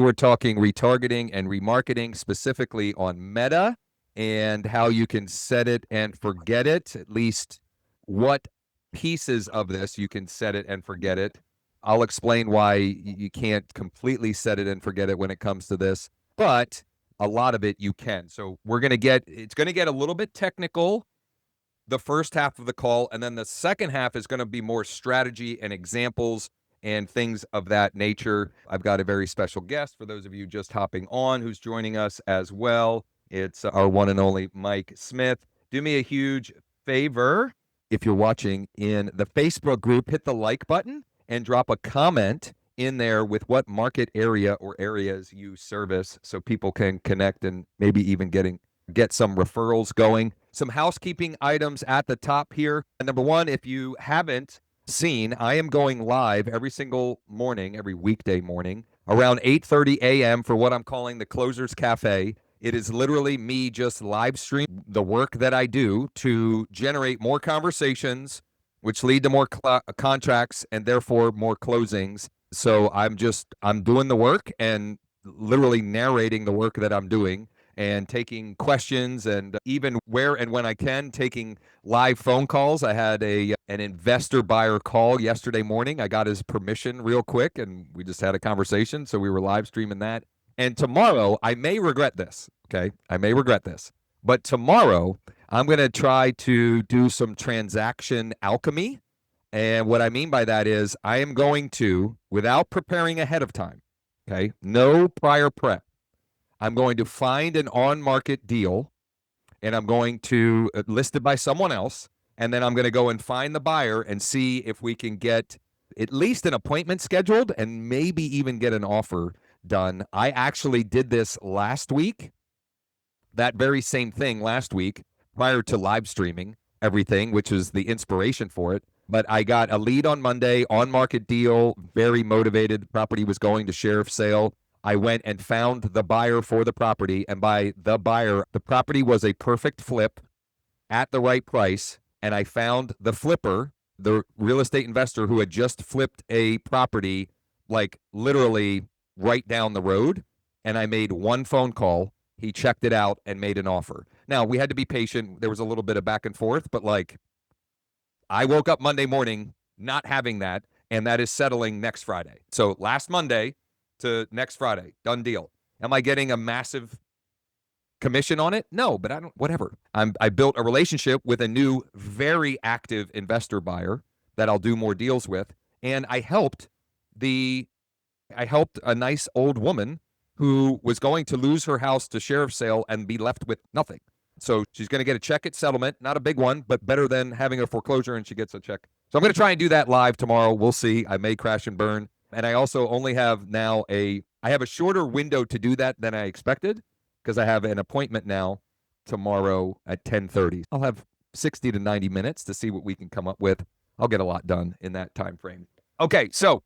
We're talking retargeting and remarketing, specifically on Meta, and how you can set it and forget it, at least what pieces of this you can set it and forget it. I'll explain why you can't completely set it and forget it when it comes to this, but a lot of it you can. So it's going to get a little bit technical the first half of the call, and then the second half is going to be more strategy and examples and things of that nature. I've got a very special guest for those of you just hopping on who's joining us as well. It's our one and only Mike Smith. Do me a huge favor. If you're watching in the Facebook group, hit the like button and drop a comment in there with what market area or areas you service so people can connect and maybe even get some referrals going. Some housekeeping items at the top here. Number one, if you haven't seen, I am going live every single morning, every weekday morning, around 8:30 a.m. for what I'm calling the Closers Cafe. It is literally me just live stream the work that I do to generate more conversations, which lead to more contracts and therefore more closings. So I'm doing the work and literally narrating the work that I'm doing and taking questions, and even where and when I can, taking live phone calls. I had an investor buyer call yesterday morning. I got his permission real quick, and we just had a conversation, so we were live streaming that. And tomorrow, I may regret this, okay? I may regret this. But tomorrow, I'm going to try to do some transaction alchemy. And what I mean by that is I am going to, without preparing ahead of time, okay, no prior prep, I'm going to find an on-market deal, and I'm going to list it by someone else, and then I'm going to go and find the buyer and see if we can get at least an appointment scheduled and maybe even get an offer done. I actually did this last week, that very same thing last week, prior to live streaming everything, which is the inspiration for it. But I got a lead on Monday, on-market deal, very motivated. The property was going to sheriff's sale. I went and found the buyer for the property, and by the buyer, the property was a perfect flip at the right price, and I found the flipper, the real estate investor who had just flipped a property like literally right down the road, and I made one phone call. He checked it out and made an offer. Now, we had to be patient. There was a little bit of back and forth, but I woke up Monday morning not having that, and that is settling next Friday. So last Monday to next Friday, done deal. Am I getting a massive commission on it? No, but whatever. I built a relationship with a new, very active investor buyer that I'll do more deals with. And I helped a nice old woman who was going to lose her house to sheriff's sale and be left with nothing. So she's going to get a check at settlement, not a big one, but better than having a foreclosure and she gets a check. So I'm going to try and do that live tomorrow. We'll see. I may crash and burn. And I also only have now I have a shorter window to do that than I expected because I have an appointment now tomorrow at 10:30. I'll have 60 to 90 minutes to see what we can come up with. I'll get a lot done in that time frame. Okay, so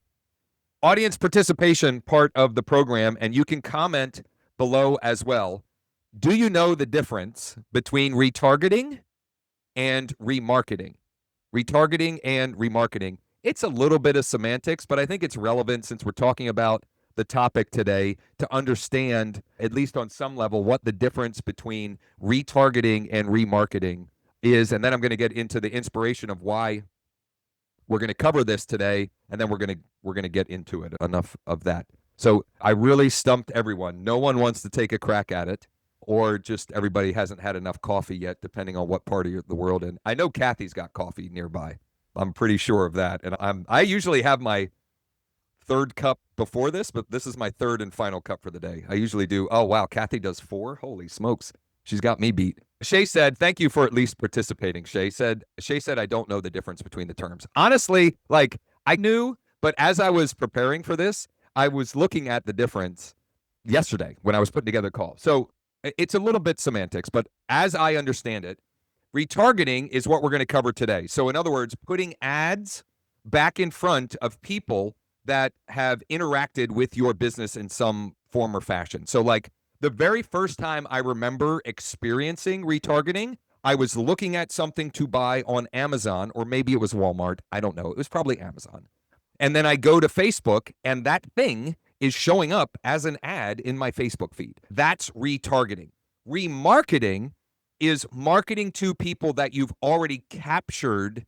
audience participation part of the program, and you can comment below as well. Do you know the difference between retargeting and remarketing? Retargeting and remarketing. It's a little bit of semantics, but I think it's relevant since we're talking about the topic today to understand, at least on some level, what the difference between retargeting and remarketing is. And then I'm going to get into the inspiration of why we're going to cover this today, and then we're going to get into it. Enough of that. So I really stumped everyone. No one wants to take a crack at it, or just everybody hasn't had enough coffee yet, depending on what part of the world. And I know Kathy's got coffee nearby. I'm pretty sure of that. And I usually have my third cup before this, but this is my third and final cup for the day. I usually do. Oh, wow. Kathy does 4. Holy smokes. She's got me beat. Shay said, thank you for at least participating. Shay said, I don't know the difference between the terms. Honestly, I knew, but as I was preparing for this, I was looking at the difference yesterday when I was putting together a call. So it's a little bit semantics, but as I understand it, retargeting is what we're going to cover today. So in other words, putting ads back in front of people that have interacted with your business in some form or fashion. So the very first time I remember experiencing retargeting, I was looking at something to buy on Amazon, or maybe it was Walmart. I don't know. It was probably Amazon. And then I go to Facebook, and that thing is showing up as an ad in my Facebook feed. That's retargeting. Remarketing is marketing to people that you've already captured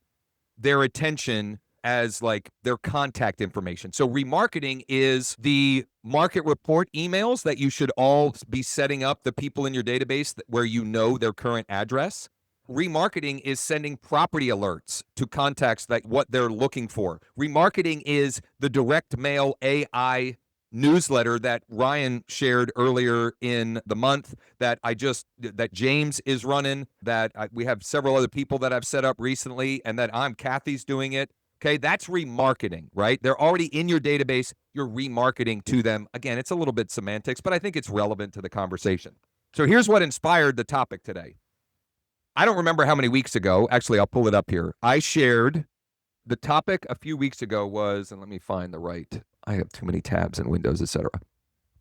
their attention as like their contact information. So remarketing is the market report emails that you should all be setting up the people in your database where you know their current address. Remarketing is sending property alerts to contacts that what they're looking for. Remarketing is the direct mail AI newsletter that Ryan shared earlier in the month that James is running, we have several other people that I've set up recently, and that Kathy's doing it. Okay, that's remarketing, right? They're already in your database. You're remarketing to them. Again, it's a little bit semantics, but I think it's relevant to the conversation. So here's what inspired the topic today. I don't remember how many weeks ago. Actually, I'll pull it up here. I shared the topic a few weeks ago was, and let me find the right. I have too many tabs and windows, etc.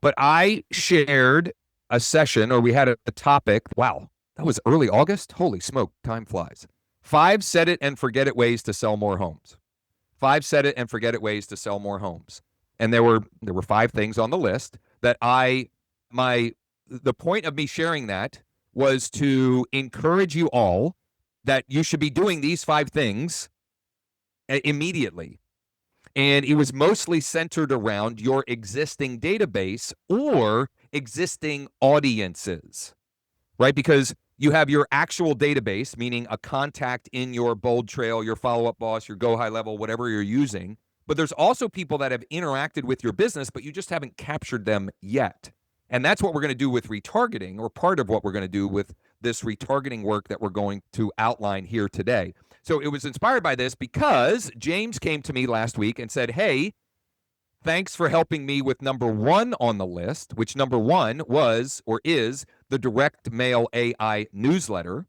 But I shared a session, or we had a topic. Wow, that was early August. Holy smoke, time flies. 5 set it and forget it ways to sell more homes. 5 set it and forget it ways to sell more homes. And there were 5 things on the list that the point of me sharing that was to encourage you all that you should be doing these 5 things immediately. And it was mostly centered around your existing database or existing audiences, right? Because you have your actual database, meaning a contact in your Bold Trail, your Follow-Up Boss, your Go High Level, whatever you're using. But there's also people that have interacted with your business, but you just haven't captured them yet. And that's what we're going to do with retargeting, or part of what we're going to do with this retargeting work that we're going to outline here today. So it was inspired by this because James came to me last week and said, hey, thanks for helping me with number 1 on the list, which number 1 was or is the direct mail AI newsletter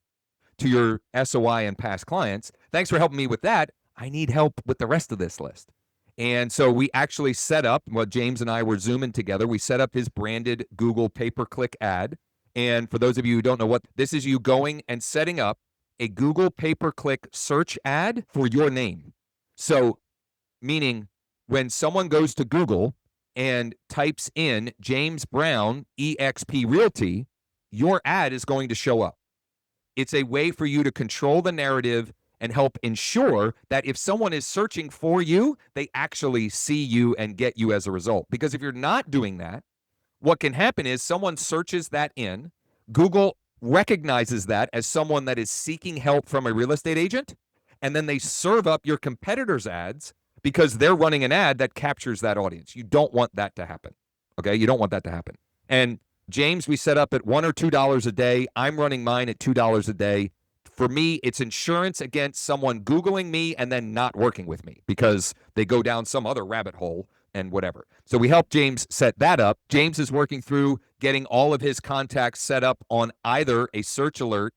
to your SOI and past clients. Thanks for helping me with that. I need help with the rest of this list. And so we actually set up, James and I were Zooming together, we set up his branded Google pay-per-click ad. And for those of you who don't know what this is, you going and setting up a Google pay-per-click search ad for your name. So meaning when someone goes to Google and types in James Brown, eXp Realty, your ad is going to show up. It's a way for you to control the narrative and help ensure that if someone is searching for you, they actually see you and get you as a result. Because if you're not doing that, what can happen is someone searches that in, Google recognizes that as someone that is seeking help from a real estate agent, and then they serve up your competitors' ads because they're running an ad that captures that audience. You don't want that to happen, okay? You don't want that to happen. And James, we set up at $1 or $2 a day. I'm running mine at $2 a day. For me, it's insurance against someone Googling me and then not working with me because they go down some other rabbit hole and whatever. So we helped James set that up. James is working through getting all of his contacts set up on either a search alert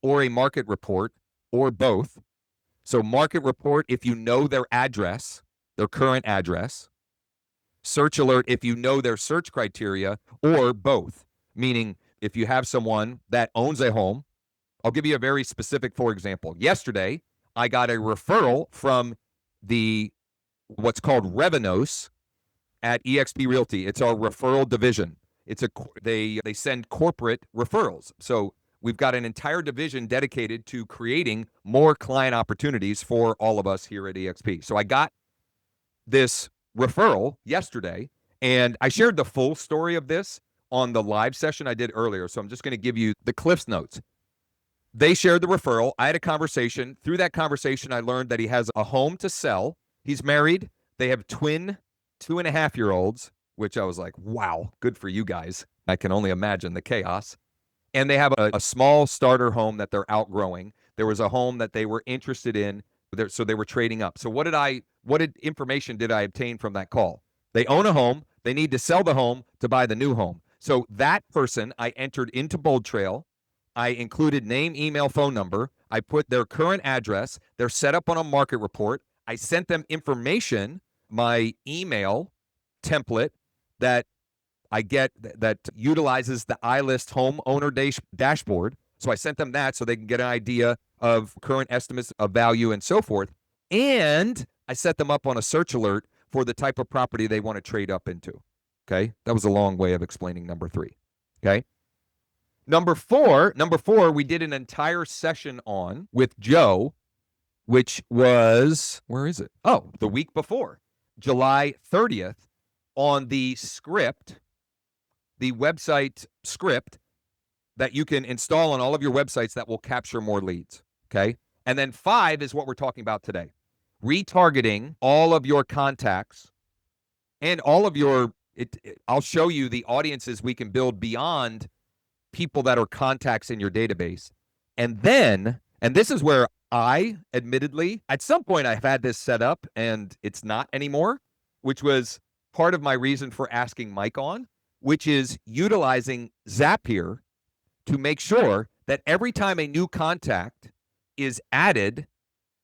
or a market report or both. So market report, if you know their address, their current address. Search alert, if you know their search criteria, or both. Meaning, if you have someone that owns a home, I'll give you a very specific, for example. Yesterday, I got a referral from what's called Revenos at eXp Realty. It's our referral division. They send corporate referrals. So we've got an entire division dedicated to creating more client opportunities for all of us here at eXp. So I got this referral yesterday, and I shared the full story of this on the live session I did earlier. So I'm just going to give you the Cliff's Notes. They shared the referral. I had a conversation. Through that conversation, I learned that he has a home to sell. He's married. They have twin 2.5-year-olds, which I was like, wow, good for you guys. I can only imagine the chaos. And they have a small starter home that they're outgrowing. There was a home that they were interested in, so they were trading up. So what information did I obtain from that call? They own a home. They need to sell the home to buy the new home. So that person I entered into Bold Trail. I included name, email, phone number. I put their current address. They're set up on a market report. I sent them information, my email template that I get that utilizes the iList homeowner dashboard. So I sent them that so they can get an idea of current estimates of value and so forth. And I set them up on a search alert for the type of property they want to trade up into. Okay. That was a long way of explaining number 3. Okay. Number four, we did an entire session on with Joe, which was, where is it? Oh, the week before, July 30th, on the script, the website script that you can install on all of your websites that will capture more leads. Okay. And then 5 is what we're talking about today. Retargeting all of your contacts and all of your, I'll show you the audiences we can build beyond people that are contacts in your database. And then, and this is where I, admittedly, at some point I've had this set up and it's not anymore, which was part of my reason for asking Mike on, which is utilizing Zapier to make sure that every time a new contact is added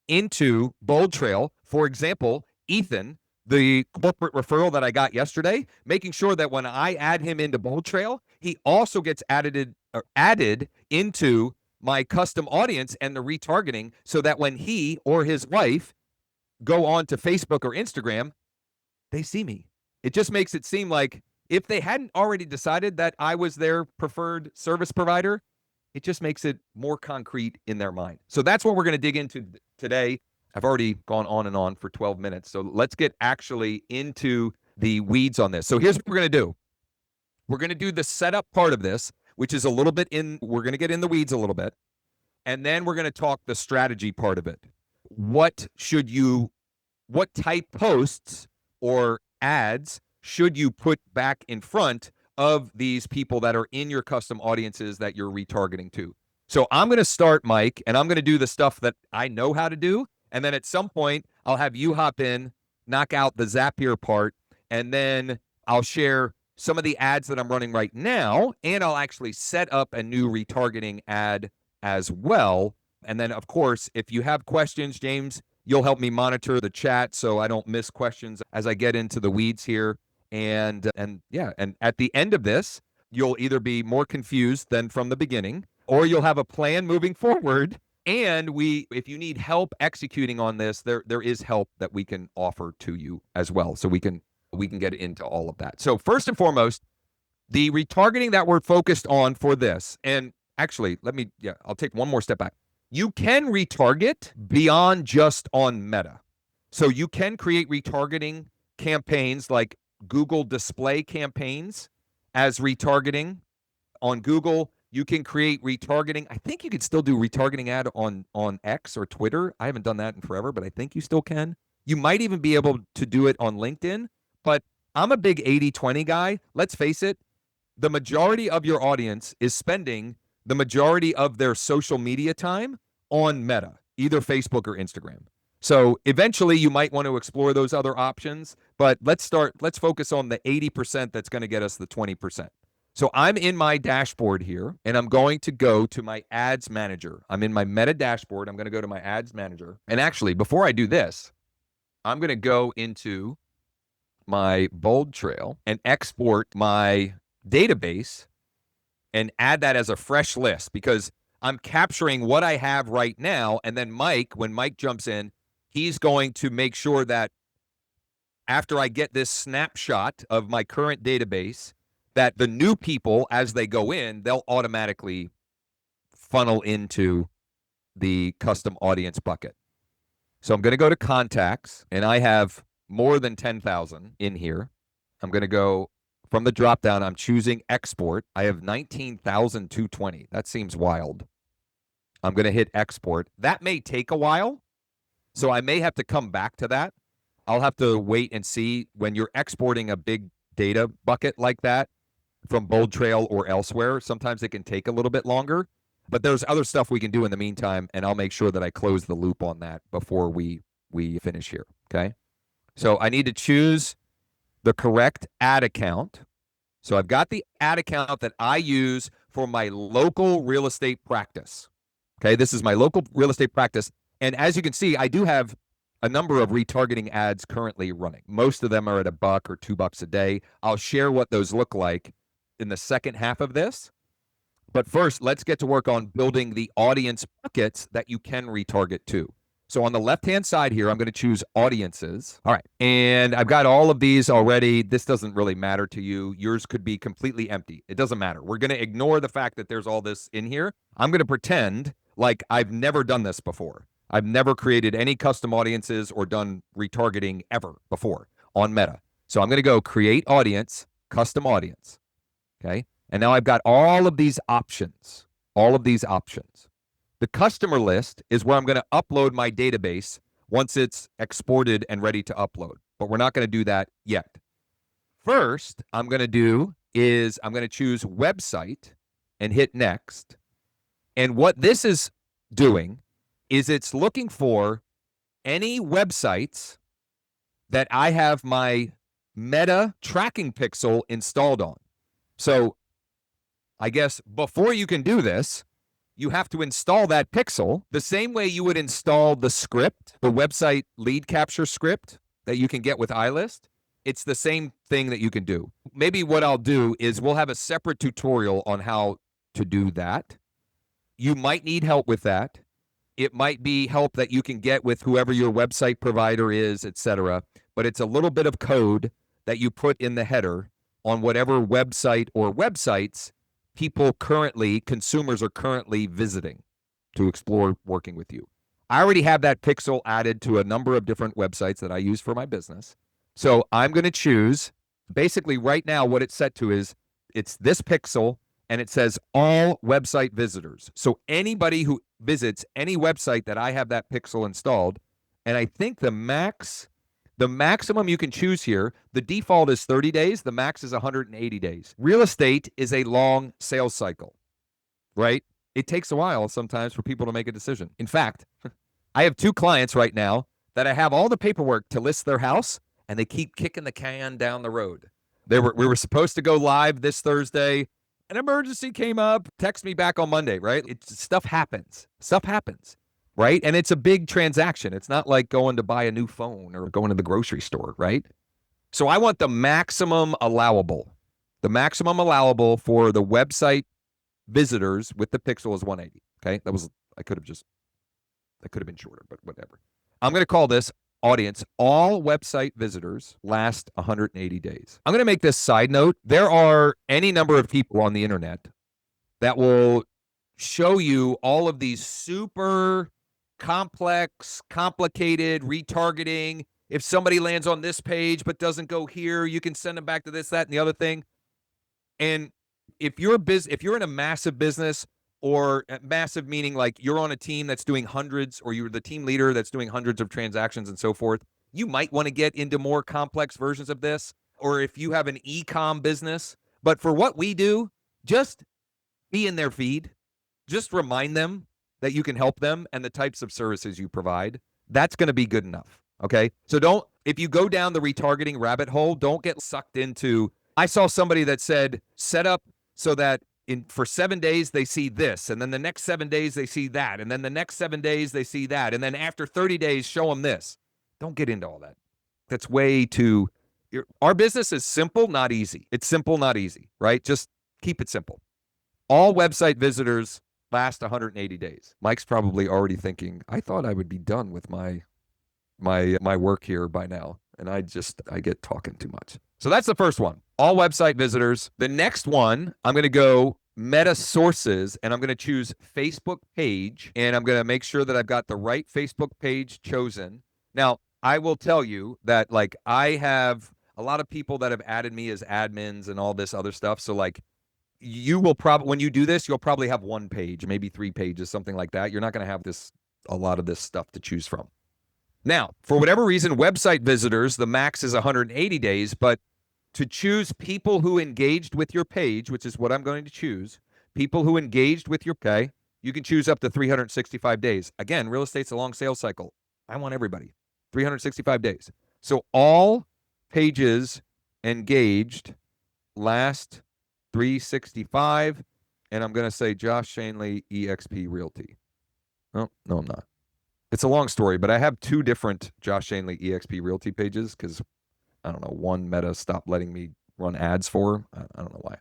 into Bold Trail, for example, Ethan, the corporate referral that I got yesterday, making sure that when I add him into Bold Trail, he also gets added into my custom audience and the retargeting, so that when he or his wife go on to Facebook or Instagram, they see me. It just makes it seem like if they hadn't already decided that I was their preferred service provider, it just makes it more concrete in their mind. So that's what we're going to dig into today. I've already gone on and on for 12 minutes. So let's get actually into the weeds on this. So here's what we're going to do. We're going to do the setup part of this, which is a little bit we're going to get in the weeds a little bit. And then we're going to talk the strategy part of it. What type posts or ads should you put back in front of these people that are in your custom audiences that you're retargeting to? So I'm going to start, Mike, and I'm going to do the stuff that I know how to do. And then at some point, I'll have you hop in, knock out the Zapier part, and then I'll share some of the ads that I'm running right now, and I'll actually set up a new retargeting ad as well. And then, of course, if you have questions, James, you'll help me monitor the chat so I don't miss questions as I get into the weeds here. And at the end of this, you'll either be more confused than from the beginning, or you'll have a plan moving forward. And if you need help executing on this, there is help that we can offer to you as well. So we can get into all of that. So first and foremost, the retargeting that we're focused on for this, and actually, I'll take one more step back. You can retarget beyond just on Meta. So you can create retargeting campaigns like Google display campaigns as retargeting on Google. You can create retargeting. I think you could still do retargeting ad on X or Twitter. I haven't done that in forever, but I think you still can. You might even be able to do it on LinkedIn, but I'm a big 80-20 guy. Let's face it. The majority of your audience is spending the majority of their social media time on Meta, either Facebook or Instagram. So eventually you might want to explore those other options, but let's focus on the 80% that's going to get us the 20%. So I'm in my dashboard here, and I'm going to go to my ads manager. I'm in my Meta dashboard. I'm going to go to my ads manager. And actually, before I do this, I'm going to go into my Bold Trail and export my database and add that as a fresh list, because I'm capturing what I have right now. And then when Mike jumps in, he's going to make sure that after I get this snapshot of my current database, that the new people, as they go in, they'll automatically funnel into the custom audience bucket. So I'm going to go to contacts, and I have more than 10,000 in here. I'm going to go from the dropdown. I'm choosing export. I have 19,220. That seems wild. I'm going to hit export. That may take a while, so I may have to come back to that. I'll have to wait and see. When you're exporting a big data bucket like that from Bold Trail or elsewhere, sometimes it can take a little bit longer, but there's other stuff we can do in the meantime, and I'll make sure that I close the loop on that before we finish here, okay? So I need to choose the correct ad account. So I've got the ad account that I use for my local real estate practice, okay? This is my local real estate practice, and as you can see, I do have a number of retargeting ads currently running. Most of them are at $1 or $2 a day. I'll share what those look like in the second half of this. But first, let's get to work on building the audience buckets that you can retarget to. So on the left-hand side here, I'm going to choose audiences. All right. And I've got all of these already. This doesn't really matter to you. Yours could be completely empty. It doesn't matter. We're going to ignore the fact that there's all this in here. I'm going to pretend like I've never done this before. I've never created any custom audiences or done retargeting ever before on Meta. So I'm going to go create audience, custom audience. Okay. And now I've got all of these options, The customer list is where I'm going to upload my database once it's exported and ready to upload, but we're not going to do that yet. First, I'm going to do is I'm going to choose website and hit next. And what this is doing is it's looking for any websites that I have my Meta tracking pixel installed on. So I guess before you can do this, you have to install that pixel the same way you would install the script, the website lead capture script that you can get with iList. It's the same thing that you can do. Maybe what I'll do is we'll have a separate tutorial on how to do that. You might need help with that. It might be help that you can get with whoever your website provider is, etc. But it's a little bit of code that you put in the header on whatever website or websites consumers are currently visiting to explore working with you. I already have that pixel added to a number of different websites that I use for my business. So I'm going to choose, basically right now what it's set to is, it's this pixel and it says all website visitors. So anybody who visits any website that I have that pixel installed, and I think the maximum you can choose here, the default is 30 days. The max is 180 days. Real estate is a long sales cycle, right? It takes a while sometimes for people to make a decision. In fact, I have 2 clients right now that I have all the paperwork to list their house, and they keep kicking the can down the road. We were supposed to go live this Thursday. An emergency came up. Text me back on Monday, right? Stuff happens. Right? And it's a big transaction. It's not like going to buy a new phone or going to the grocery store, right? So I want the maximum allowable. The maximum allowable for the website visitors with the pixel is 180. Okay? I could have been shorter, but whatever. I'm going to call this audience, all website visitors last 180 days. I'm going to make this side note. There are any number of people on the internet that will show you all of these super complex, complicated retargeting. If somebody lands on this page but doesn't go here, you can send them back to this, that, and the other thing. And if you're in a massive business, or massive meaning like you're on a team that's doing hundreds, or you're the team leader that's doing hundreds of transactions and so forth, you might want to get into more complex versions of this. Or if you have an e-com business. But for what we do, just be in their feed. Just remind them that you can help them and the types of services you provide. That's going to be good enough, okay? So if you go down the retargeting rabbit hole, don't get sucked into, I saw somebody that said, set up so that for 7 days they see this, and then the next 7 days they see that, and then the next 7 days they see that, and then after 30 days, show them this. Don't get into all that. That's way too, our business is simple, not easy. It's simple, not easy, right? Just keep it simple. All website visitors last 180 days. Mike's probably already thinking, I thought I would be done with my work here by now. And I get talking too much. So that's the first one. All website visitors. The next one, I'm going to go Meta sources, and I'm going to choose Facebook page, and I'm going to make sure that I've got the right Facebook page chosen. Now, I will tell you that I have a lot of people that have added me as admins and all this other stuff. So you will probably, when you do this, you'll probably have 1 page, maybe 3 pages, something like that. You're not going to have a lot of this stuff to choose from. Now, for whatever reason, website visitors, the max is 180 days, but to choose people who engaged with your page, which is what I'm going to choose, people who engaged with your page, you can choose up to 365 days. Again, real estate's a long sales cycle. I want everybody. 365 days. So all pages engaged last 365, and I'm going to say Josh Shanley, eXp Realty. Oh, no, I'm not. It's a long story, but I have 2 different Josh Shanley eXp Realty pages because, I don't know, one Meta stopped letting me run ads for. I don't know why.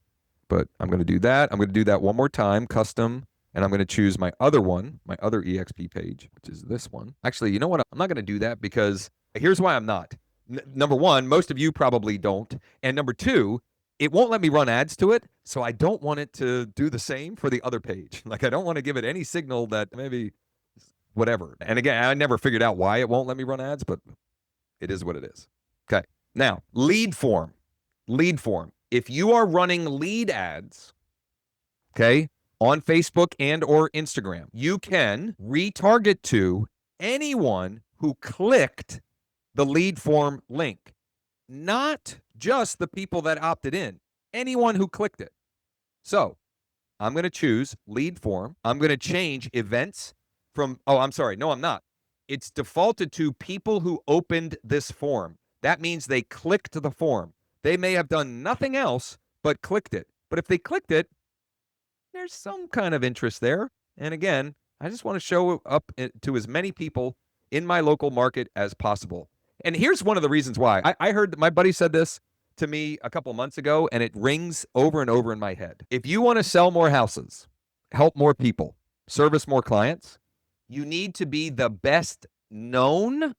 But I'm going to do that. I'm going to do that one more time. Custom And I'm going to choose my other one, my other EXP page, which is this one. Actually, you know what? I'm not going to do that because here's why I'm not. Number one, most of you probably don't. And number two, it won't let me run ads to it. So I don't want it to do the same for the other page. Like I don't want to give it any signal that maybe whatever. And again, I never figured out why it won't let me run ads, but it is what it is. Okay. Now, lead form. Lead form. If you are running lead ads, okay, on Facebook and or Instagram, you can retarget to anyone who clicked the lead form link, not just the people that opted in, anyone who clicked it. So I'm going to choose lead form. I'm going to change events from, oh, I'm sorry. No, I'm not. It's defaulted to people who opened this form. That means they clicked the form. They may have done nothing else but clicked it. But if they clicked it, there's some kind of interest there. And again, I just want to show up to as many people in my local market as possible. And here's one of the reasons why. I heard my buddy said this to me a couple months ago, and it rings over and over in my head. If you want to sell more houses, help more people, service more clients, you need to be the best known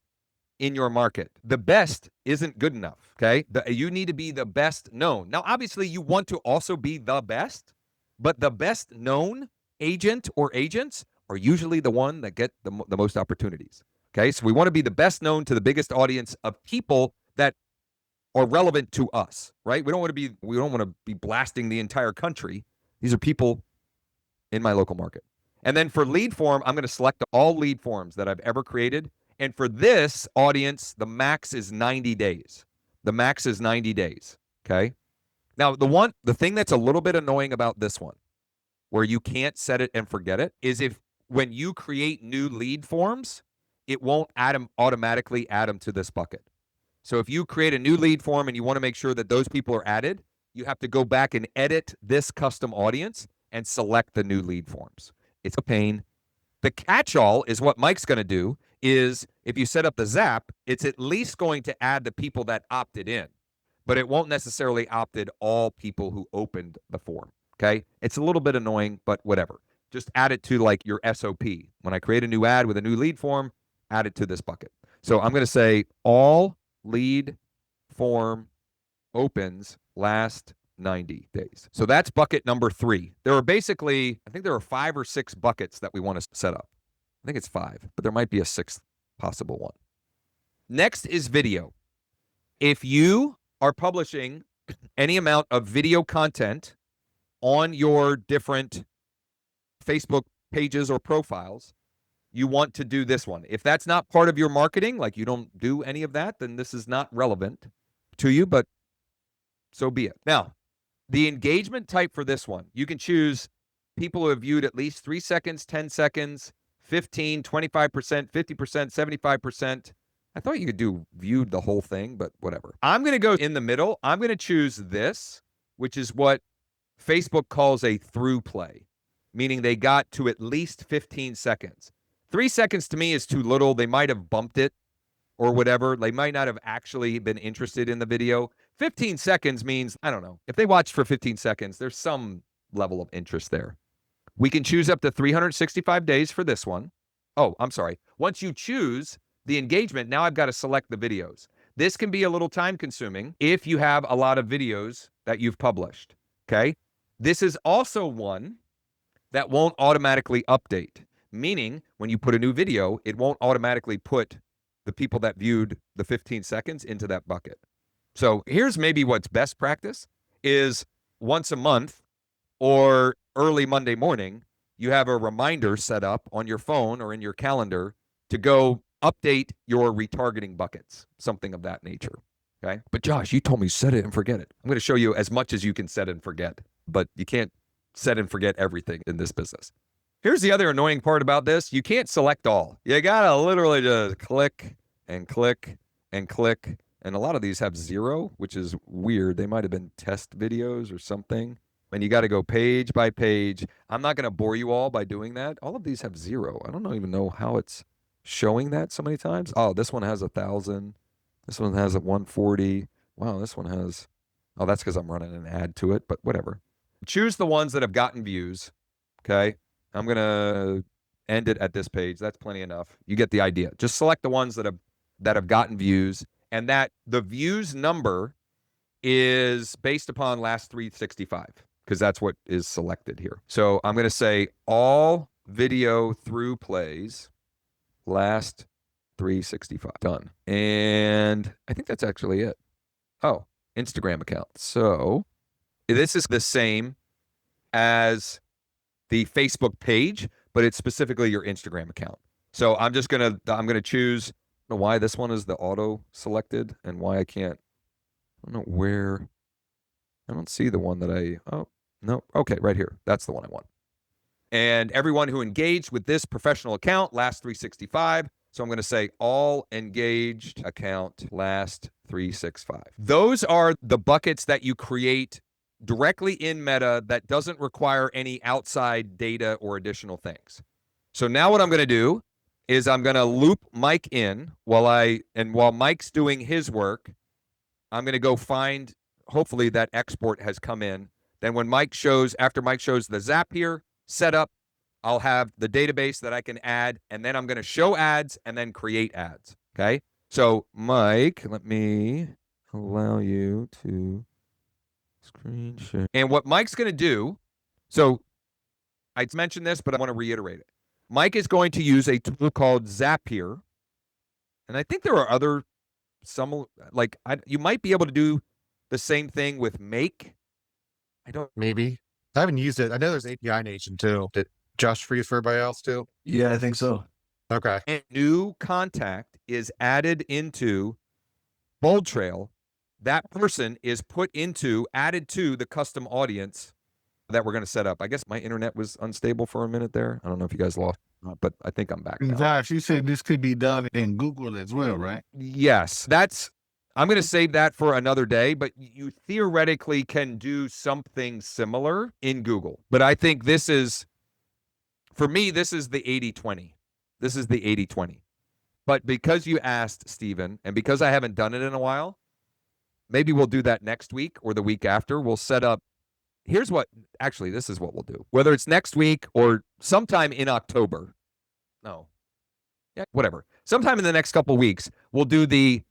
in your market. The best isn't good enough, okay? You need to be the best known. Now, obviously, you want to also be the best, but the best known agent or agents are usually the one that get the most opportunities, okay? So we want to be the best known to the biggest audience of people that are relevant to us, right? We don't want to be blasting the entire country. These are people in my local market. And then for lead form, I'm going to select all lead forms that I've ever created. And for this audience, the max is 90 days. The max is 90 days, okay? Now, the thing that's a little bit annoying about this one, where you can't set it and forget it, is if when you create new lead forms, it won't automatically add them to this bucket. So if you create a new lead form and you want to make sure that those people are added, you have to go back and edit this custom audience and select the new lead forms. It's a pain. The catch-all is what Mike's going to do is if you set up the Zap, it's at least going to add the people that opted in, but it won't necessarily opted all people who opened the form, okay? It's a little bit annoying, but whatever. Just add it to like your SOP. When I create a new ad with a new lead form, add it to this bucket. So I'm going to say all lead form opens last 90 days. So that's bucket number 3. There are basically, I think there are 5 or 6 buckets that we want to set up. I think it's 5, but there might be a 6th possible one. Next is video. If you are publishing any amount of video content on your different Facebook pages or profiles, you want to do this one. If that's not part of your marketing, like you don't do any of that, then this is not relevant to you, but so be it. Now, the engagement type for this one, you can choose people who have viewed at least 3 seconds, 10 seconds, 15, 25%, 50%, 75%. I thought you could do viewed the whole thing, but whatever. I'm going to go in the middle. I'm going to choose this, which is what Facebook calls a through play, meaning they got to at least 15 seconds. 3 seconds to me is too little. They might have bumped it or whatever. They might not have actually been interested in the video. 15 seconds means, I don't know. If they watched for 15 seconds, there's some level of interest there. We can choose up to 365 days for this one. Oh, I'm sorry. Once you choose the engagement, now I've got to select the videos. This can be a little time consuming if you have a lot of videos that you've published, okay? This is also one that won't automatically update, meaning when you put a new video, it won't automatically put the people that viewed the 15 seconds into that bucket. So here's maybe what's best practice is once a month or early Monday morning, you have a reminder set up on your phone or in your calendar to go update your retargeting buckets, something of that nature, okay? But Josh, you told me set it and forget it. I'm going to show you as much as you can set and forget, but you can't set and forget everything in this business. Here's the other annoying part about this. You can't select all. You got to literally just click and click and click. And a lot of these have 0, which is weird. They might have been test videos or something. And you got to go page by page. I'm not going to bore you all by doing that. All of these have 0. I don't even know how it's showing that so many times. Oh, this one has 1,000. This one has 140. Wow, this one has, oh, that's because I'm running an ad to it, but whatever. Choose the ones that have gotten views, okay? I'm going to end it at this page. That's plenty enough. You get the idea. Just select the ones that have gotten views, and that the views number is based upon last 365 because that's what is selected here. So I'm going to say all video through plays last 365. Done. And I think that's actually it. Oh, Instagram account. So this is the same as the Facebook page, but it's specifically your Instagram account. So I'm gonna choose. I don't know why this one is the auto selected and why I can't. I don't know where. I don't see the one that oh, no. Okay, right here. That's the one I want. And everyone who engaged with this professional account last 365. So I'm going to say all engaged account last 365. Those are the buckets that you create directly in Meta that doesn't require any outside data or additional things. So now what I'm going to do is I'm going to loop Mike in while Mike's doing his work, I'm going to go find, hopefully that export has come in. Then when after Mike shows the Zapier setup, I'll have the database that I can add, and then I'm going to show ads and then create ads. Okay. So Mike, let me allow you to screen share. And what Mike's going to do, so I mentioned this, but I want to reiterate it. Mike is going to use a tool called Zapier. And I think there are other, you might be able to do the same thing with Make. Maybe. I haven't used it. I know there's API Nation too. Did Josh free for everybody else too? Yeah, I think so. Okay. And new contact is added into Bold Trail. That person is added to the custom audience that we're going to set up. I guess my internet was unstable for a minute there. I don't know if you guys lost, but I think I'm back now. Josh, you said this could be done in Google as well, right? Yes, I'm going to save that for another day, but you theoretically can do something similar in Google. But I think for me, this is the 80-20. This is the 80-20. But because you asked, Stephen, and because I haven't done it in a while, maybe we'll do that next week or the week after. We'll set up. This is what we'll do. Whether it's next week or sometime in October. No. Yeah, whatever. Sometime in the next couple weeks, we'll do the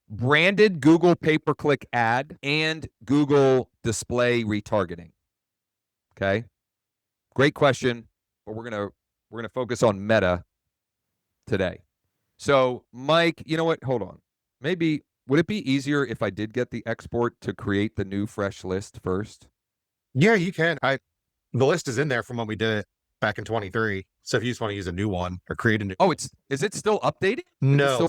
branded Google pay-per-click ad and Google display retargeting. Okay? Great question, but we're going to focus on Meta today. So, Mike, you know what? Hold on. Maybe would it be easier if I did get the export to create the new fresh list first? Yeah, you can. The list is in there from when we did it back in 23. So if you just want to use a new one or create a new. Oh, is it still updating? No.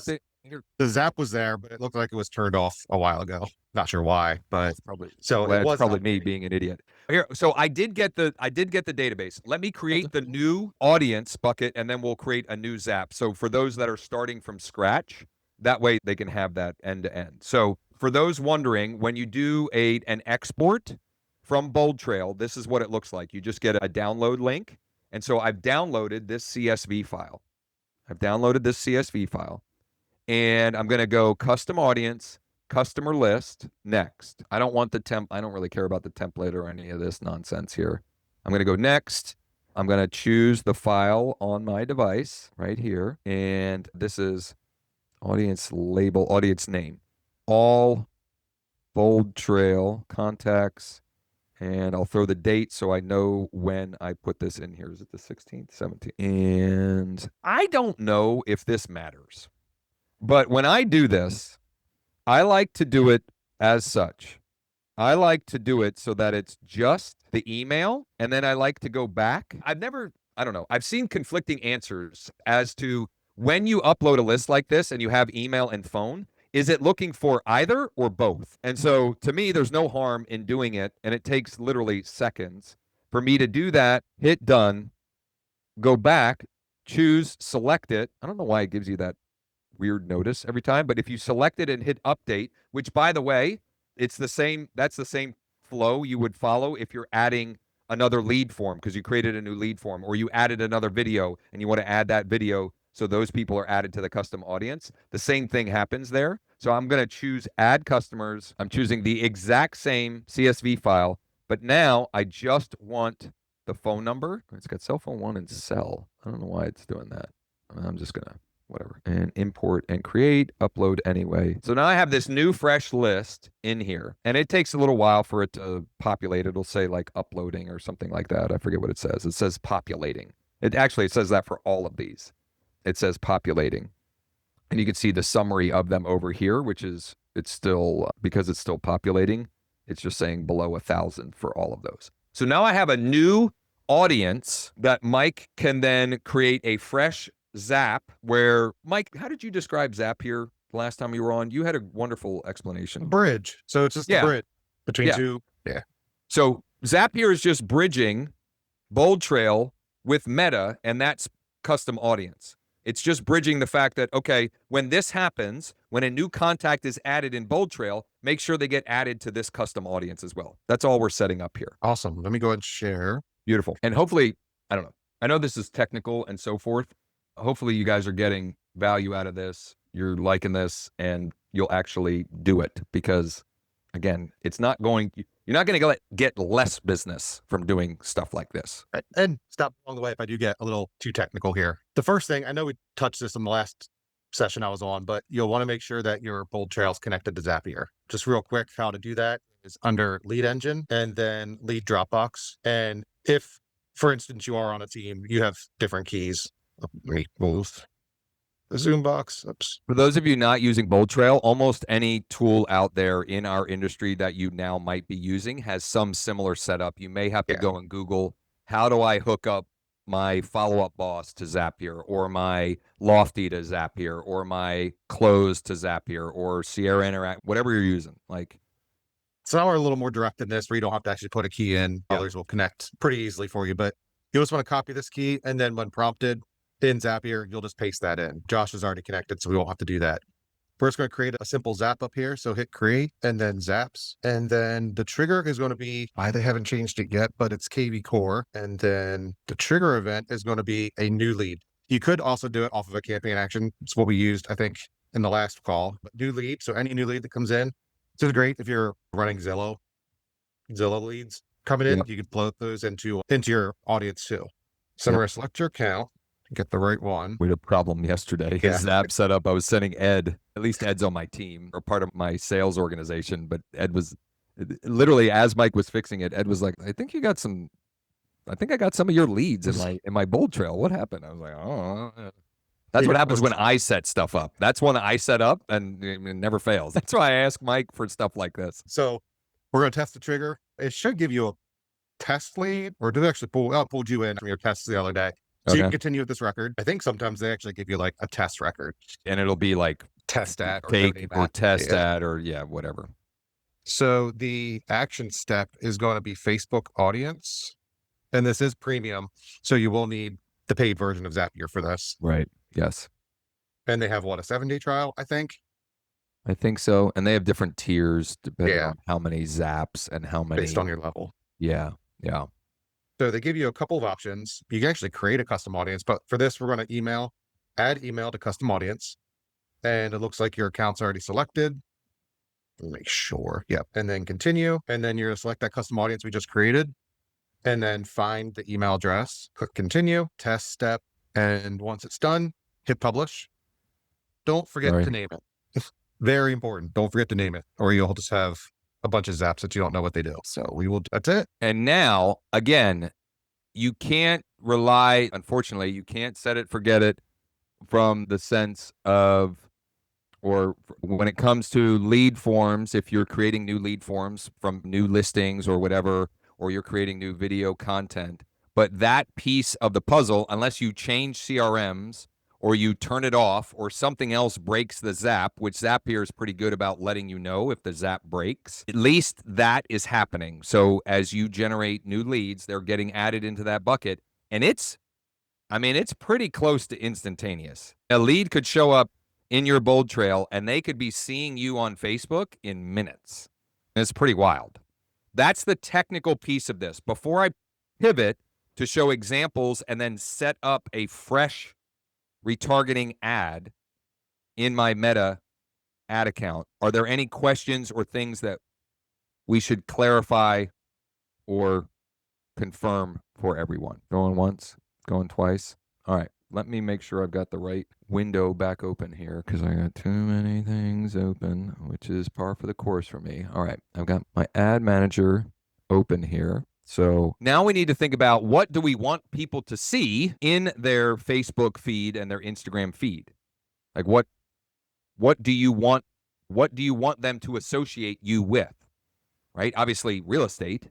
The Zap was there, but it looked like it was turned off a while ago. Not sure why, but it's probably me being an idiot. Here, so I did get the database. Let me create the new audience bucket, and then we'll create a new Zap. So for those that are starting from scratch, that way they can have that end to end. So for those wondering, when you do an export from Bold Trail, this is what it looks like. You just get a download link, and so I've downloaded this CSV file. And I'm going to go custom audience, customer list, next. I don't want I don't really care about the template or any of this nonsense here. I'm going to go next. I'm going to choose the file on my device right here. And this is audience label, audience name. All Bold Trail contacts. And I'll throw the date so I know when I put this in here. Is it the 16th, 17th? And I don't know if this matters. But when I do this, I like to do it as such. I like to do it so that it's just the email, and then I like to go back. I've seen conflicting answers as to when you upload a list like this and you have email and phone, is it looking for either or both? And so to me, there's no harm in doing it, and it takes literally seconds for me to do that, hit done, go back, choose, select it. I don't know why it gives you that weird notice every time, but if you select it and hit update, which by the way, that's the same flow you would follow if you're adding another lead form because you created a new lead form, or you added another video and you want to add that video so those people are added to the custom audience. The same thing happens there. So I'm going to choose add customers. I'm choosing the exact same CSV file, but now I just want the phone number. It's got cell phone 1 and cell. I don't know why it's doing that. I'm just going to, whatever. And import and create, upload anyway. So now I have this new fresh list in here. And it takes a little while for it to populate. It'll say like uploading or something like that. I forget what it says. It says populating. It says that for all of these. It says populating. And you can see the summary of them over here, which is, it's still, because it's still populating, it's just saying below 1,000 for all of those. So now I have a new audience that Mike can then create a fresh Zap where, Mike, how did you describe Zapier last time you were on? You had a wonderful explanation. Bridge. So it's just a bridge between two. Yeah. So Zapier is just bridging Bold Trail with Meta, and that's custom audience. It's just bridging the fact that, okay, when this happens, when a new contact is added in Bold Trail, make sure they get added to this custom audience as well. That's all we're setting up here. Awesome. Let me go ahead and share. Beautiful. And hopefully, I don't know. I know this is technical and so forth. Hopefully you guys are getting value out of this. You're liking this and you'll actually do it because, again, you're not going to get less business from doing stuff like this. And stop along the way if I do get a little too technical here. The first thing, I know we touched this in the last session I was on, but you'll want to make sure that your Bold Trail is connected to Zapier. Just real quick, how to do that is under Lead Engine and then Lead Dropbox. And if, for instance, you are on a team, you have different keys. Let me move the Zoom box. Oops. For those of you not using Bold Trail, almost any tool out there in our industry that you now might be using has some similar setup. You may have to go and Google, how do I hook up my follow-up boss to Zapier, or my Lofty to Zapier, or my Close to Zapier, or Sierra Interact, whatever you're using. Like, some are a little more direct than this, where you don't have to actually put a key in. Others will connect pretty easily for you, but you just want to copy this key, and then when prompted in Zapier, you'll just paste that in. Josh is already connected, so we won't have to do that. We're just going to create a simple Zap up here. So hit create and then Zaps. And then the trigger is going to be, they haven't changed it yet, but it's KV Core. And then the trigger event is going to be a new lead. You could also do it off of a campaign action. It's what we used, I think, in the last call. But new lead, so any new lead that comes in, this is great if you're running Zillow leads coming in. You can float those into your audience too. So we're going to select your account. Get the right one. We had a problem yesterday. Zap set up. I was sending Ed, at least Ed's on my team or part of my sales organization, but Ed was literally, as Mike was fixing it, Ed was like, I think I got some of your leads in my Bold Trail. What happened? I was like, oh. That's what happens when I set stuff up. That's one I set up and it never fails. That's why I ask Mike for stuff like this. So we're going to test the trigger. It should give you a test lead, or did it actually pulled you in from your tests the other day. So you can continue with this record. I think sometimes they actually give you like a test record. And it'll be like test at fake or test at or whatever. So the action step is going to be Facebook audience. And this is premium. So you will need the paid version of Zapier for this. Right. Yes. And they have a 7-day trial, I think. I think so. And they have different tiers depending on how many Zaps and how many. Based on your level. Yeah. Yeah. So they give you a couple of options. You can actually create a custom audience, but for this, we're going to add email to custom audience. And it looks like your account's already selected. Make sure. Yep. And then continue. And then you're going to select that custom audience we just created. And then find the email address. Click continue, test step. And once it's done, hit publish. Don't forget to name it. It's very important. Don't forget to name it, or you'll just have a bunch of Zaps that you don't know what they do. So that's it. And now, again, you can't rely, unfortunately, you can't set it, forget it from the sense of, or when it comes to lead forms, if you're creating new lead forms from new listings or whatever, or you're creating new video content, but that piece of the puzzle, unless you change CRMs or you turn it off or something else breaks the Zap, which Zapier is pretty good about letting you know if the Zap breaks, at least that is happening. So as you generate new leads, they're getting added into that bucket. And it's pretty close to instantaneous. A lead could show up in your Bold Trail and they could be seeing you on Facebook in minutes. And it's pretty wild. That's the technical piece of this. Before I pivot to show examples and then set up a fresh retargeting ad in my Meta ad account, are there any questions or things that we should clarify or confirm for everyone. Going once, going twice. All right. Let me make sure I've got the right window back open here because I got too many things open, which is par for the course for me. All right. I've got my ad manager open here. So now we need to think about what do we want people to see in their Facebook feed and their Instagram feed? Like what do you want them to associate you with? Right? Obviously real estate,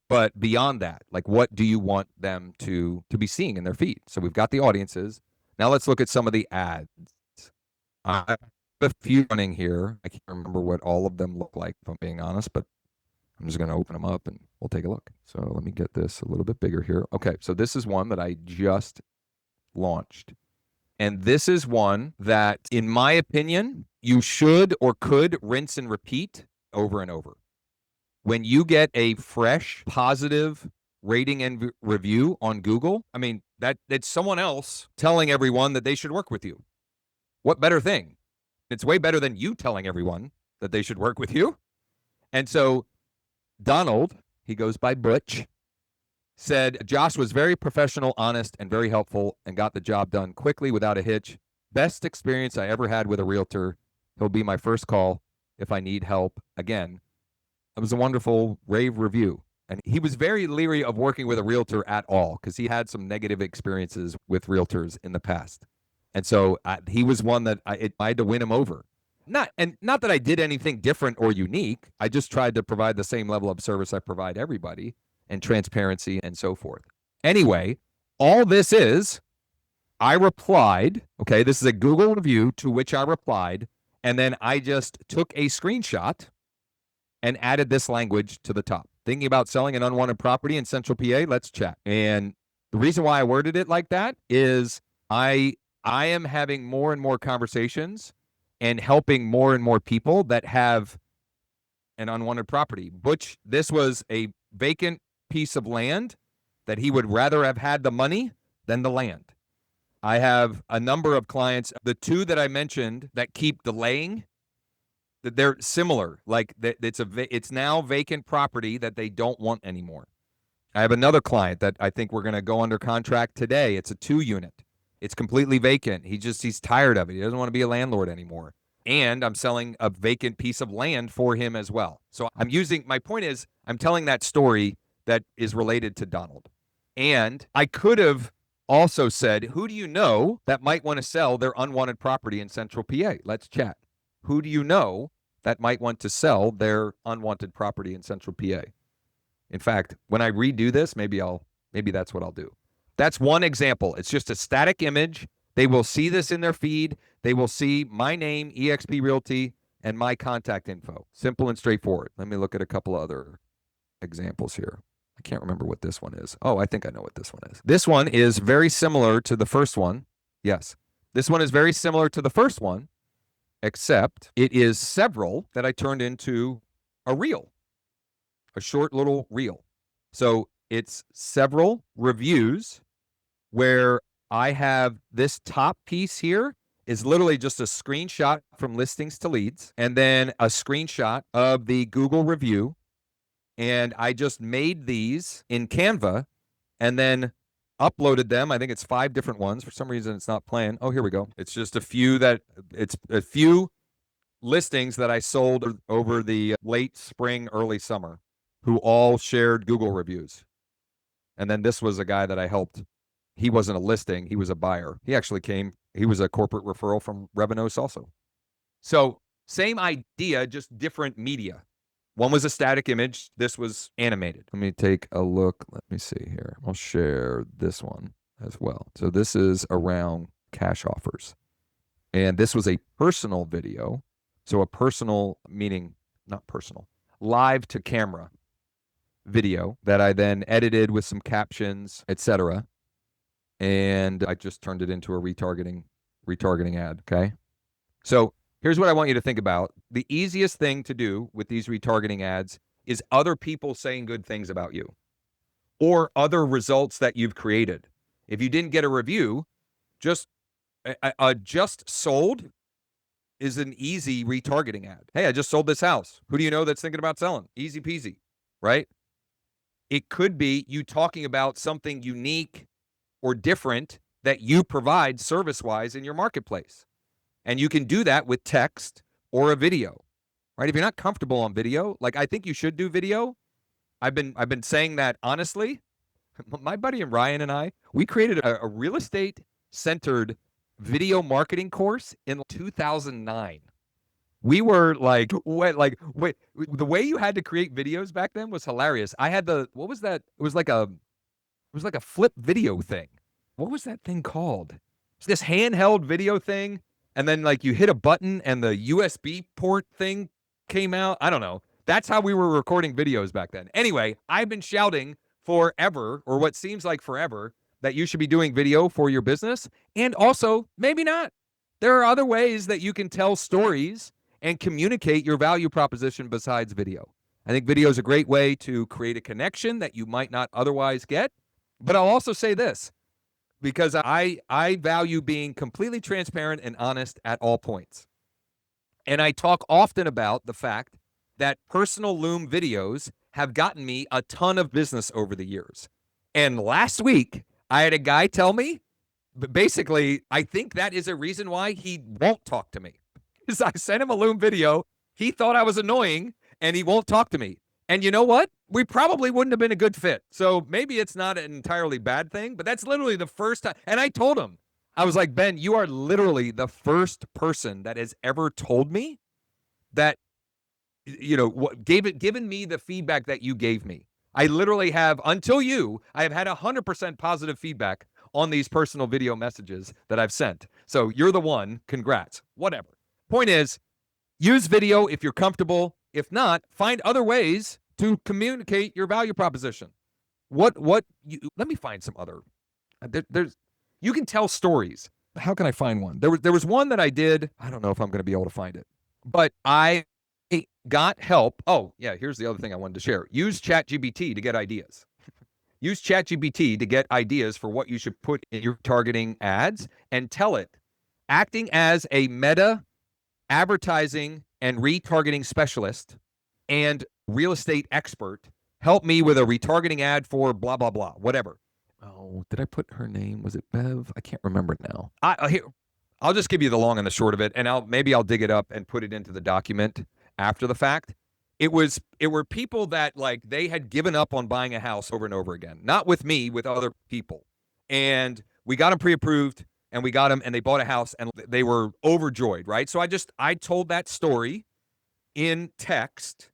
but beyond that, like what do you want them to be seeing in their feed? So we've got the audiences. Now let's look at some of the ads. I have a few running here. I can't remember what all of them look like, if I'm being honest, but I'm just going to open them up and we'll take a look. So let me get this a little bit bigger here. Okay, so this is one that I just launched. And this is one that, in my opinion, you should or could rinse and repeat over and over. When you get a fresh, positive rating and review on Google, I mean, it's someone else telling everyone that they should work with you. What better thing? It's way better than you telling everyone that they should work with you. And so Donald, he goes by Butch, said, Josh was very professional, honest, and very helpful and got the job done quickly without a hitch. Best experience I ever had with a realtor. He'll be my first call if I need help again. It was a wonderful rave review. And he was very leery of working with a realtor at all because he had some negative experiences with realtors in the past. And so he was one that I had to win him over. Not that I did anything different or unique. I just tried to provide the same level of service I provide everybody and transparency and so forth. Anyway, all this is, I replied, okay, this is a Google review to which I replied, and then I just took a screenshot and added this language to the top. Thinking about selling an unwanted property in Central PA? Let's chat. And the reason why I worded it like that is I am having more and more conversations and helping more and more people that have an unwanted property. Butch, this was a vacant piece of land that he would rather have had the money than the land. I have a number of clients, the two that I mentioned that keep delaying, that they're similar. Like it's now vacant property that they don't want anymore. I have another client that I think we're going to go under contract today. It's a 2-unit. It's completely vacant. He's tired of it. He doesn't want to be a landlord anymore. And I'm selling a vacant piece of land for him as well. So my point is, I'm telling that story that is related to Donald. And I could have also said, who do you know that might want to sell their unwanted property in Central PA? Let's chat. Who do you know that might want to sell their unwanted property in Central PA? In fact, when I redo this, maybe that's what I'll do. That's one example. It's just a static image. They will see this in their feed. They will see my name, eXp Realty, and my contact info. Simple and straightforward. Let me look at a couple other examples here. I can't remember what this one is. Oh, I think I know what this one is. This one is very similar to the first one. Yes. This one is very similar to the first one, except it is several that I turned into a reel, a short little reel. So it's several reviews where I have this top piece here is literally just a screenshot from listings to leads and then a screenshot of the Google review. And I just made these in Canva and then uploaded them. I think it's 5 different ones. For some reason, it's not playing. Oh, here we go. It's just a few listings that I sold over the late spring, early summer, who all shared Google reviews. And then this was a guy that I helped. He wasn't a listing. He was a buyer. He was a corporate referral from Revenos also. So same idea, just different media. One was a static image. This was animated. Let me take a look. Let me see here. I'll share this one as well. So this is around cash offers. And this was a personal video. So a personal, meaning not personal, live to camera video that I then edited with some captions, etc. And I just turned it into a retargeting ad, okay? So here's what I want you to think about. The easiest thing to do with these retargeting ads is other people saying good things about you or other results that you've created. If you didn't get a review, just sold is an easy retargeting ad. Hey, I just sold this house. Who do you know that's thinking about selling? Easy peasy, right? It could be you talking about something unique or different that you provide service-wise in your marketplace. And you can do that with text or a video, right? If you're not comfortable on video, like I think you should do video. I've been saying that honestly. My buddy Ryan and I, we created a real estate centered video marketing course in 2009. We were like, wait, the way you had to create videos back then was hilarious. I had what was that? It was like a flip video thing. What was that thing called? It's this handheld video thing. And then like you hit a button and the USB port thing came out. I don't know. That's how we were recording videos back then. Anyway, I've been shouting forever, or what seems like forever, that you should be doing video for your business. And also, maybe not. There are other ways that you can tell stories and communicate your value proposition besides video. I think video is a great way to create a connection that you might not otherwise get. But I'll also say this, because I value being completely transparent and honest at all points. And I talk often about the fact that personal Loom videos have gotten me a ton of business over the years. And last week, I had a guy tell me, basically, I think that is a reason why he won't talk to me. Because I sent him a Loom video, he thought I was annoying, and he won't talk to me. And you know what? We probably wouldn't have been a good fit. So maybe it's not an entirely bad thing, but that's literally the first time. And I told him, I was like, Ben, you are literally the first person that has ever told me that, you know, given me the feedback that you gave me. I literally have, until you, I have had 100% positive feedback on these personal video messages that I've sent. So you're the one. Congrats. Whatever. Point is, use video if you're comfortable. If not, find other ways to communicate your value proposition. Let me find some other. You can tell stories. How can I find one? There was one that I did. I don't know if I'm going to be able to find it, but I got help. Oh yeah, here's the other thing I wanted to share. Use ChatGPT to get ideas. Use ChatGPT to get ideas for what you should put in your targeting ads, and tell it, acting as a meta advertising and retargeting specialist and real estate expert, help me with a retargeting ad for blah, blah, blah, whatever. Oh, did I put her name? Was it Bev? I can't remember now. I'll just give you the long and the short of it, and maybe I'll dig it up and put it into the document after the fact. It were people that, like, they had given up on buying a house over and over again. Not with me, with other people. And we got them pre-approved, and we got them, and they bought a house, and they were overjoyed, right? So I told that story in text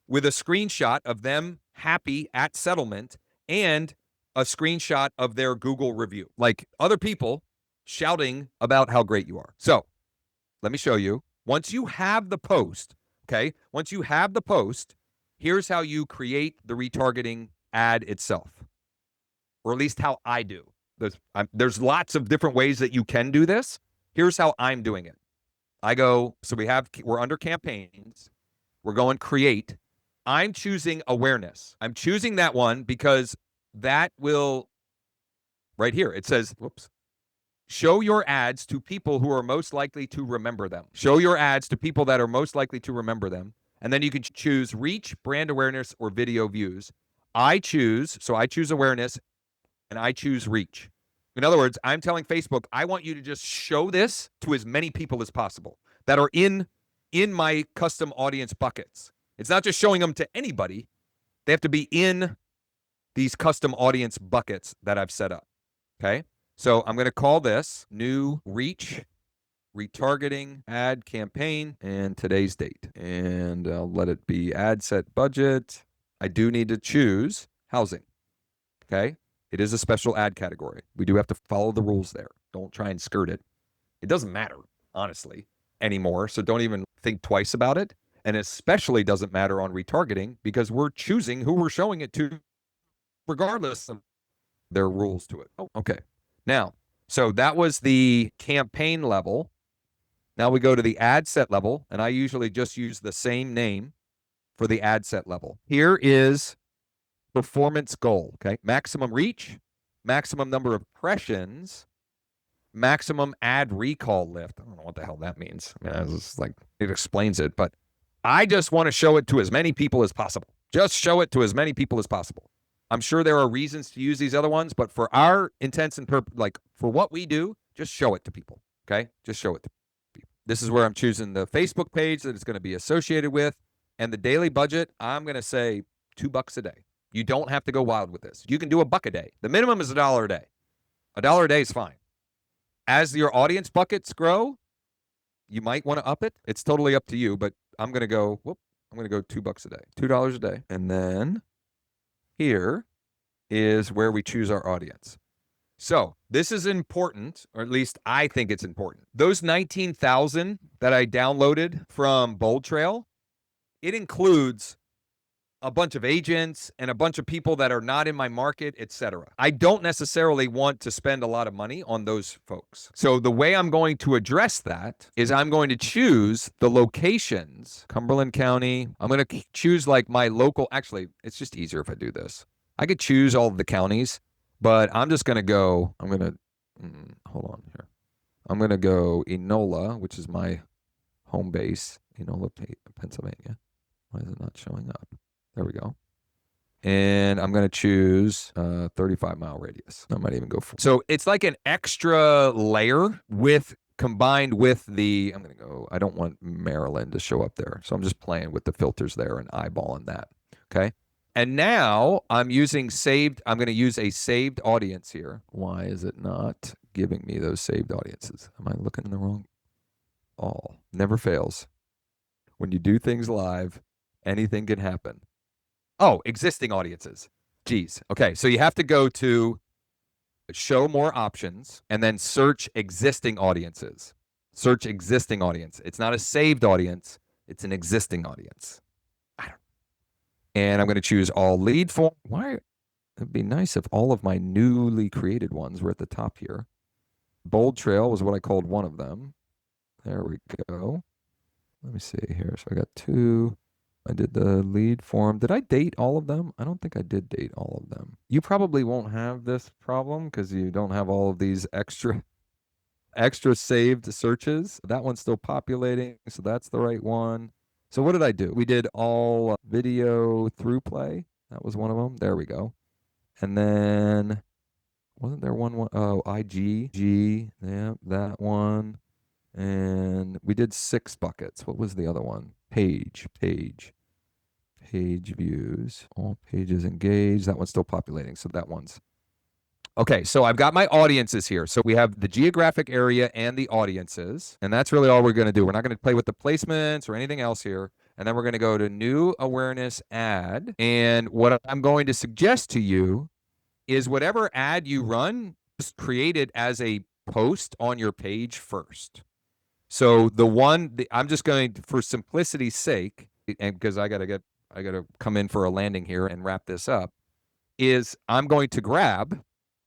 with a screenshot of them happy at settlement and a screenshot of their Google review. Like, other people shouting about how great you are. So let me show you. Once you have the post, okay? Once you have the post, here's how you create the retargeting ad itself, or at least how I do. There's lots of different ways that you can do this. Here's how I'm doing it. We're under campaigns. We're going create. I'm choosing awareness. I'm choosing that one because that will, right here, it says, show your ads to people who are most likely to remember them. Show your ads to people that are most likely to remember them. And then you can choose reach, brand awareness, or video views. I choose awareness, and I choose reach. In other words, I'm telling Facebook, I want you to just show this to as many people as possible that are in my custom audience buckets. It's not just showing them to anybody. They have to be in these custom audience buckets that I've set up. Okay? So I'm going to call this new reach retargeting ad campaign and today's date. And I'll let it be ad set budget. I do need to choose housing. Okay? It is a special ad category. We do have to follow the rules there. Don't try and skirt it. It doesn't matter, honestly, anymore. So don't even think twice about it. And especially doesn't matter on retargeting because we're choosing who we're showing it to regardless of their rules to it. Oh, okay. Now, so that was the campaign level. Now we go to the ad set level, and I usually just use the same name for the ad set level. Here is performance goal, okay? Maximum reach, maximum number of impressions, maximum ad recall lift. I don't know what the hell that means. I mean, it's like, it explains it, but I just want to show it to as many people as possible. Just show it to as many people as possible. I'm sure there are reasons to use these other ones, but for our intents and like for what we do, just show it to people. Okay, just show it to people. This is where I'm choosing the Facebook page that it's going to be associated with, and the daily budget. I'm going to say $2 a day. You don't have to go wild with this. You can do $1 a day. The minimum is $1 a day. $1 a day is fine. As your audience buckets grow, you might want to up it. It's totally up to you, but I'm going to go, I'm going to go $2 a day, $2 a day. And then here is where we choose our audience. So this is important, or at least I think it's important. Those 19,000 that I downloaded from Bold Trail, it includes a bunch of agents and a bunch of people that are not in my market, etc. I don't necessarily want to spend a lot of money on those folks. So the way I'm going to address that is I'm going to choose the locations, Cumberland County. I'm going to choose like my local, actually, it's just easier if I do this. I could choose all of the counties, but I'm just going to go, hold on here. I'm going to go Enola, which is my home base, Enola, Pennsylvania. Why is it not showing up? There we go. And I'm going to choose 35-mile radius. I might even go for. So it's like an extra layer combined with the, I'm going to go, I don't want Maryland to show up there. So I'm just playing with the filters there and eyeballing that. Okay. And now I'm using saved. I'm going to use a saved audience here. Why is it not giving me those saved audiences? Am I looking in the wrong? All. Never fails. When you do things live, anything can happen. Oh, existing audiences. Geez. Okay, so you have to go to show more options and then search existing audiences. Search existing audience. It's not a saved audience. It's an existing audience. And I'm going to choose all lead form. Why? It'd be nice if all of my newly created ones were at the top here. Bold Trail was what I called one of them. There we go. Let me see here. So I got 2. I did the lead form. Did I date all of them? I don't think I did date all of them. You probably won't have this problem because you don't have all of these extra saved searches. That one's still populating, so that's the right one. So what did I do? We did all video through play. That was one of them. There we go. And then wasn't there one? Oh, IG. Yeah, that one. And we did 6 buckets. What was the other one? Page views, all pages engaged. That one's still populating. So that one's okay. So I've got my audiences here. So we have the geographic area and the audiences. And that's really all we're going to do. We're not going to play with the placements or anything else here. And then we're going to go to new awareness ad. And what I'm going to suggest to you is whatever ad you run, just create it as a post on your page first. So I'm just going to, for simplicity's sake, and because I gotta come in for a landing here and wrap this up, is I'm going to grab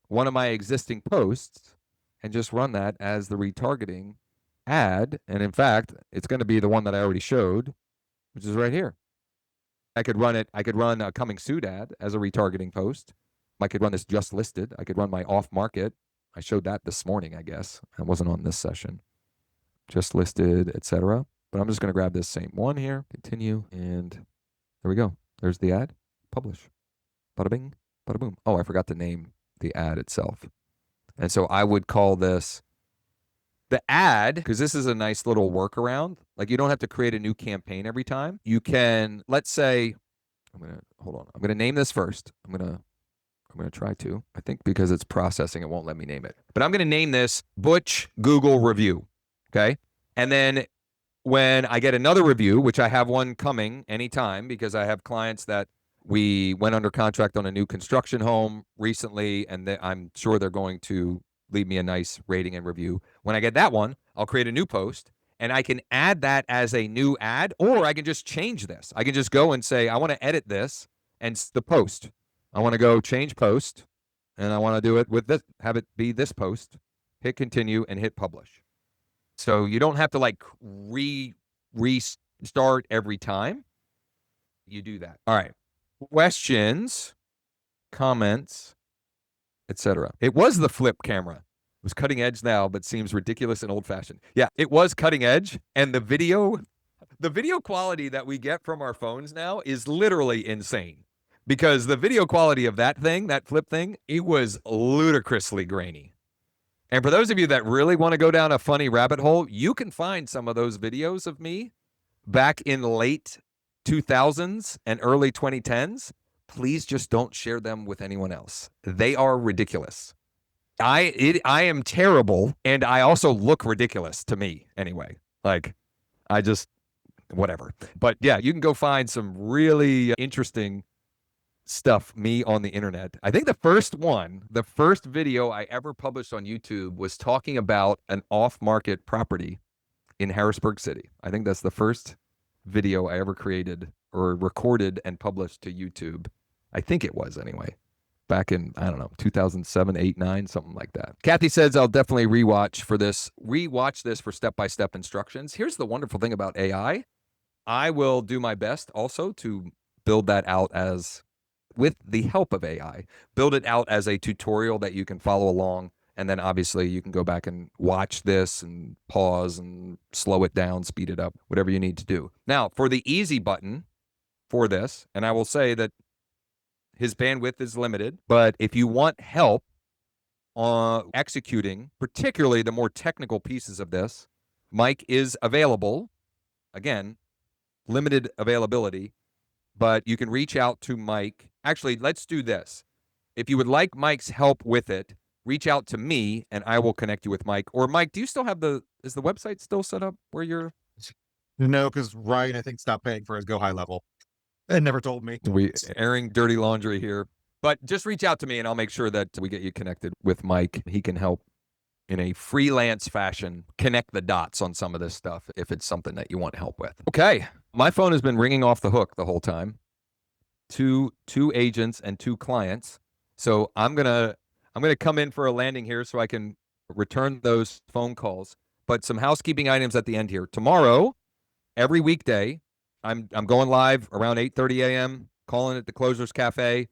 one of my existing posts and just run that as the retargeting ad. And in fact, it's going to be the one that I already showed, which is right here. I could run a coming soon ad as a retargeting post. I could run this just listed. I could run my off market. I showed that this morning, I guess. I wasn't on this session. Just listed, etc. But I'm just going to grab this same one here, continue, and there we go. There's the ad, publish. Bada bing, bada boom. Oh, I forgot to name the ad itself. And so I would call this the ad, because this is a nice little workaround. Like you don't have to create a new campaign every time. You can, let's say, I'm going to name this first. I'm going to try to. I think because it's processing, it won't let me name it. But I'm going to name this Butch Google Review. Okay. And then when I get another review, which I have one coming anytime because I have clients that we went under contract on a new construction home recently, and I'm sure they're going to leave me a nice rating and review. When I get that one, I'll create a new post and I can add that as a new ad, or I can just change this. I can just go and say, I want to edit this and the post. I want to go change post and I want to do it with this, have it be this post, hit continue and hit publish. So you don't have to like restart every time you do that. All right. Questions, comments, etc. It was the flip camera. It was cutting edge now, but seems ridiculous and old fashioned. Yeah, it was cutting edge. And the video quality that we get from our phones now is literally insane. because the video quality of that thing, that flip thing, it was ludicrously grainy. And for those of you that really want to go down a funny rabbit hole, you can find some of those videos of me back in late 2000s and early 2010s. Please just don't share them with anyone else. They are ridiculous. I am terrible, and I also look ridiculous to me anyway. Like, I just, whatever. But yeah, you can go find some really interesting stuff me on the internet. I think the first video I ever published on YouTube was talking about an off-market property in Harrisburg City. I think that's the first video I ever created or recorded and published to YouTube. I think it was anyway. Back in, I don't know, 2007, 8, 9, something like that. Kathy says, I'll definitely rewatch this for step-by-step instructions. Here's the wonderful thing about AI. I will do my best also to build that out with the help of AI, build it out as a tutorial that you can follow along. And then obviously you can go back and watch this and pause and slow it down, speed it up, whatever you need to do. Now, for the easy button for this, and I will say that his bandwidth is limited, but if you want help on executing, particularly the more technical pieces of this, Mike is available. Again, limited availability, but you can reach out to Mike. Actually, let's do this. If you would like Mike's help with it, reach out to me and I will connect you with Mike. Or Mike, do you still have is the website still set up where you're? No, because Ryan, I think, stopped paying for his Go High level and never told me. We airing dirty laundry here. But just reach out to me and I'll make sure that we get you connected with Mike. He can help in a freelance fashion connect the dots on some of this stuff if it's something that you want help with. Okay. My phone has been ringing off the hook the whole time. Two agents and 2 clients. So I'm gonna come in for a landing here so I can return those phone calls. But some housekeeping items at the end here. Tomorrow, every weekday, I'm going live around 8:30 a.m. calling it the Closers Cafe.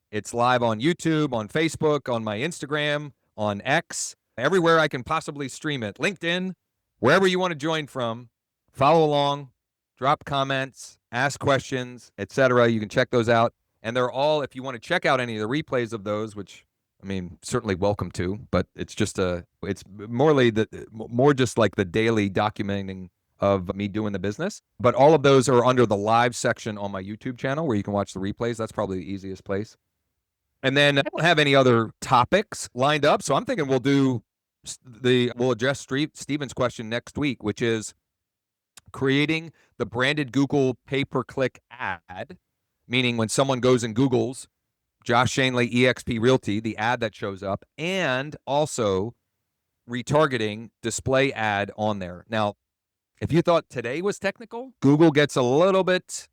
It's live on YouTube, on Facebook, on my Instagram, on X, everywhere I can possibly stream it. LinkedIn, wherever you want to join from. Follow along, drop comments, ask questions, etc. You can check those out. And they're all, if you want to check out any of the replays of those, which, I mean, certainly welcome to, but it's just it's more just like the daily documenting of me doing the business. But all of those are under the live section on my YouTube channel where you can watch the replays. That's probably the easiest place. And then I don't have any other topics lined up. So I'm thinking we'll address Steven's question next week, which is creating the branded Google pay-per-click ad, meaning when someone goes and Googles Josh Shanley, eXp Realty, the ad that shows up, and also retargeting display ad on there. Now, if you thought today was technical, Google gets a little bit,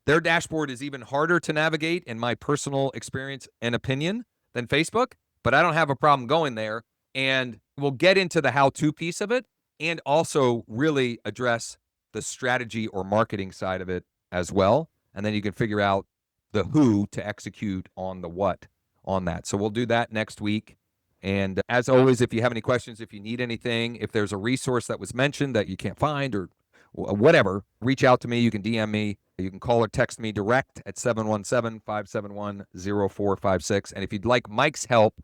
their dashboard is even harder to navigate in my personal experience and opinion than Facebook, but I don't have a problem going there. And we'll get into the how-to piece of it and also really address the strategy or marketing side of it as well. And then you can figure out the who to execute on the what on that. So we'll do that next week. And as always, if you have any questions, if you need anything, if there's a resource that was mentioned that you can't find or whatever, reach out to me. You can DM me. You can call or text me direct at 717-571-0456. And if you'd like Mike's help,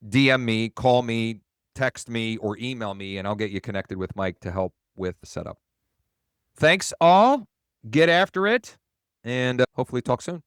DM me, call me, text me, or email me, and I'll get you connected with Mike to help with the setup. Thanks all. Get after it, and hopefully talk soon.